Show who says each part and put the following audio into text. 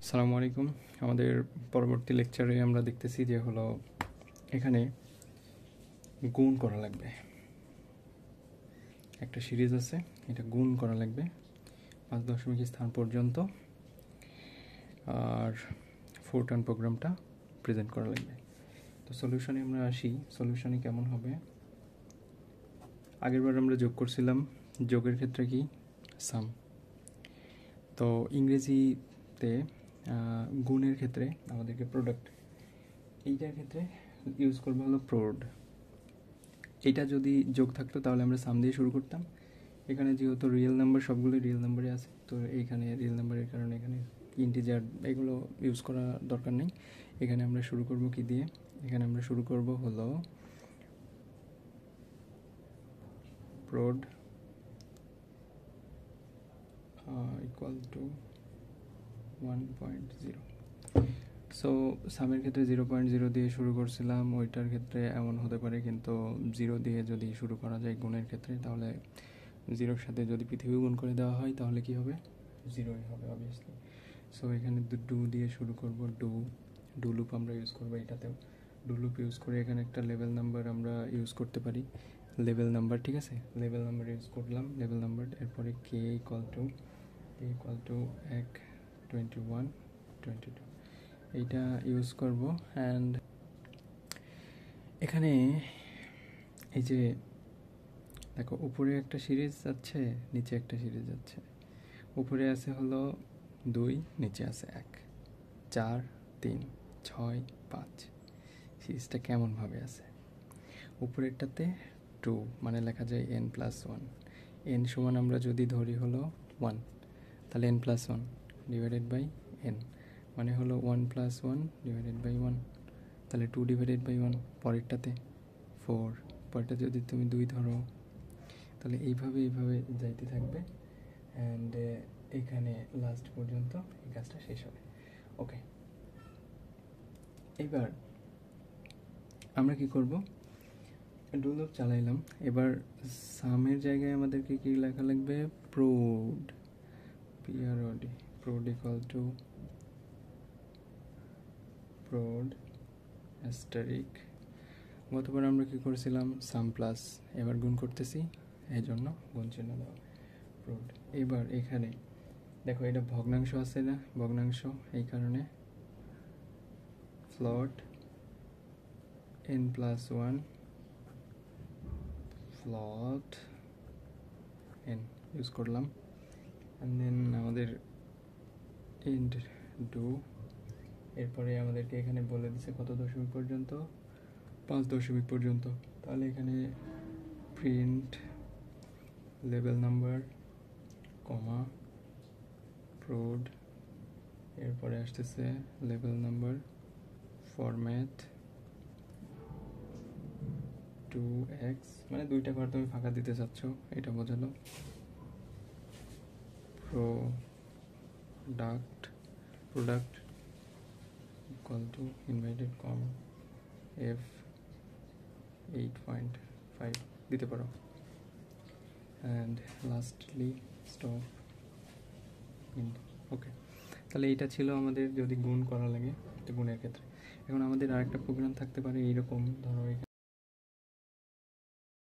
Speaker 1: আসসালামু আলাইকুম। আমাদের পরবর্তী লেকচারে আমরা দেখতেছি যে হলো এখানে গুণ করা লাগবে। একটা সিরিজ আছে, এটা গুণ করা লাগবে 5 দশমিক স্থান পর্যন্ত, আর 4 টার্ন প্রোগ্রামটা প্রেজেন্ট করা লাগবে। তো সলিউশনে আমরা আসি। সলিউশনে কেমন হবে? আগেরবার আমরা যোগ করছিলাম, যোগের ক্ষেত্রে কি সাম। তো ইংরেজিতে গুণের ক্ষেত্রে আমাদেরকে প্রোডাক্ট, এইটার ক্ষেত্রে ইউজ করবো হলো প্রোড। এটা যদি যোগ থাকতো তাহলে আমরা সাম দিয়ে শুরু করতাম। এখানে যেহেতু রিয়েল নাম্বার, সবগুলো রিয়েল নাম্বারে আছে, তো এইখানে রিয়েল নাম্বারের কারণে এখানে ইন্টিজার এগুলো ইউজ করা দরকার নেই। এখানে আমরা শুরু করব কি দিয়ে? এখানে আমরা শুরু করব হলো প্রোড ইকুয়াল টু 1.0। সো সামের ক্ষেত্রে 0.0 দিয়ে শুরু করছিলাম, ওইটার ক্ষেত্রে এমন হতে পারে, কিন্তু 0 দিয়ে যদি শুরু করা যায় গুণের ক্ষেত্রে, তাহলে 0-র সাথে যদি পৃথিবী গুণ করে দেওয়া হয় তাহলে কি হবে? 0ই হবে অবভিয়াসলি। সো এখানে ডু দিয়ে শুরু করব, ডু লুপ আমরা ইউজ করবো। এটাতেও ডু লুপ ইউজ করে এখানে একটা লেভেল নাম্বার আমরা ইউজ করতে পারি, লেভেল নাম্বার, ঠিক আছে? লেভেল নাম্বার ইউজ করলাম, লেভেল নাম্বার। এরপরে কে ইকুয়াল টু 1, 21, 22 এইটা ইউজ করব। অ্যান্ড এখানে এই যে দেখো, উপরে একটা সিরিজ যাচ্ছে, নিচে একটা সিরিজ যাচ্ছে। উপরে আছে হলো 2, নিচে আছে 1, 4, 3, 6, 5। সিরিজটা কেমনভাবে আছে? উপরেরটাতে 2, মানে লেখা যায় n+1। n সমান আমরা যদি ধরি হলো 1, তাহলে n+1 ডিভাইডেড বাই n, মানে হলো 1+1 ডিভাইডেড বাই 1, তাহলে 2 ডিভাইডেড বাই 1। পরেরটাতে 4, পরেরটা যদি তুমি 2 ধরো, তাহলে এইভাবে যাইতে থাকবে। অ্যান্ড এখানে লাস্ট পর্যন্ত এই কাজটা শেষ হবে। ওকে, এবার আমরা কি করব? ডু লুপ চালাইলাম। এবার সামের জায়গায় আমাদেরকে কি লেখা লাগবে? Prod, PROD, prod equal to prod asterisk. গতবার আমরা কি করেছিলাম? সাম প্লাস, এবার গুণ করতেছি, এই জন্য গুণ চিহ্ন দেওয়া, প্রোড। এবার এখানে দেখো, এটা ভগ্নাংশ আছে না, ভগ্নাংশ, এই কারণে ফ্লট n+1 ফ্লট n ইউজ করলাম। অ্যান্ড দেন আমাদের এন্ড ডু। এরপরে আমাদেরকে এখানে বলে দিছে কত দশমিক পর্যন্ত? 5 দশমিক পর্যন্ত। তাহলে এখানে প্রিন্ট লেভেল নাম্বার, কমা, প্রোড, এরপরে আসতেছে লেভেল নাম্বার, ফরম্যাট 2x, মানে 2টা ঘর তুমি ফাঁকা দিতে চাচ্ছ, এটা বোঝালো। Product equal to inverted comma f 8.5 দিতে পারো। And lastly stop in. Okay, তাহলে এইটা ছিল আমাদের যদি গুণ করা লাগে, তো গুণের ক্ষেত্রে। এখন আমাদের আরেকটা প্রোগ্রাম থাকতে পারে এইরকম, ধরো